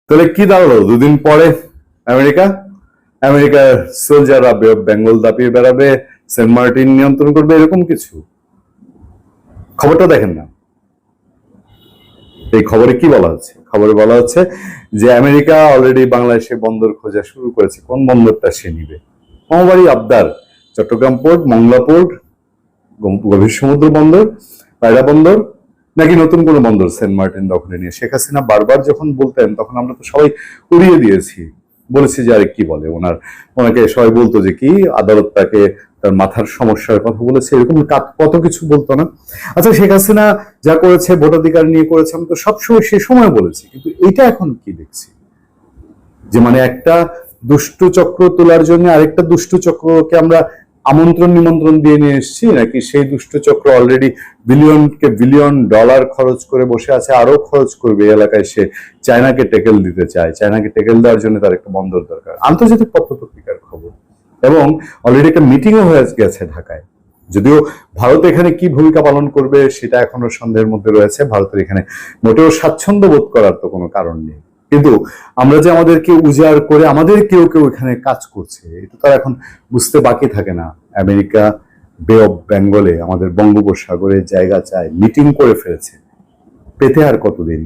তাহলে কি দাঁড়ালো? দুদিন পরে আমেরিকা আমেরিকার সোলজাররা বে অফ বেঙ্গল দাপিয়ে বেড়াবে, সেন্ট মার্টিন নিয়ন্ত্রণ করবে, এরকম কিছু। খবরটা দেখেন না। এই খবরে কি বলা হচ্ছে? খবরে বলা হচ্ছে যে আমেরিকা অলরেডি বাংলাদেশে বন্দর খোঁজা শুরু করেছে। কোন বন্দরটা সে নিবে? মামাবাড়ি আবদার, চট্টগ্রাম পোর্ট, মংলা পোর্ট, গভীর সমুদ্র বন্দর, পায়রা বন্দর, নাকি নতুন কোনো বন্দর সেন্ট মার্টিন দখলে নিয়ে? শেখ হাসিনা বারবার যখন বলতেন তখন আমরা তো সবাই উড়িয়ে দিয়েছি, বলেছি যে আরে কি বলে, ওনাকে সবাই বলতো যে কি আদালত তাকে তার মাথার সমস্যার কথা বলেছে, এরকম কত কিছু বলতো না? আচ্ছা, শেখ হাসিনা যা করেছে ভোটাধিকার নিয়ে করেছে, আমি তো সবসময় সে সময় বলেছি, কিন্তু এটা এখন কি দেখছি যে মানে একটা দুষ্টু চক্র তোলার জন্য আরেকটা দুষ্টু চক্রকে আমরা আমন্ত্রণ নিমন্ত্রণ দিয়ে নিয়ে এসেছি, নাকি সেই দুষ্ট চক্র অলরেডি বিলিয়ন ডলার খরচ করে বসে আছে, আরো খরচ করবে এই এলাকায়, সে চায়নাকে টেকেল দিতে চায়, চায়নাকে টেকেল দেওয়ার জন্য তার একটা বন্দর দরকার। আন্তর্জাতিক পত্রপত্রিকার খবর, এবং অলরেডি একটা মিটিংও হয়ে গেছে ঢাকায়। যদিও ভারত এখানে কি ভূমিকা পালন করবে সেটা এখনো সন্দেহের মধ্যে রয়েছে। ভারতের এখানে মোটেও স্বাচ্ছন্দ্য বোধ করার তো কোনো কারণ নেই, কিন্তু আমরা যে আমাদেরকে উজাড় করে আমাদের কেউ কেউ এখানে কাজ করছে, এটা তো এখন বুঝতে বাকি থাকে না। আমেরিকা বে অফ বেঙ্গলে, আমাদের বঙ্গোপসাগরে জায়গা চায়, মিটিং করে ফেলেছে, পেতে আর কতদিন?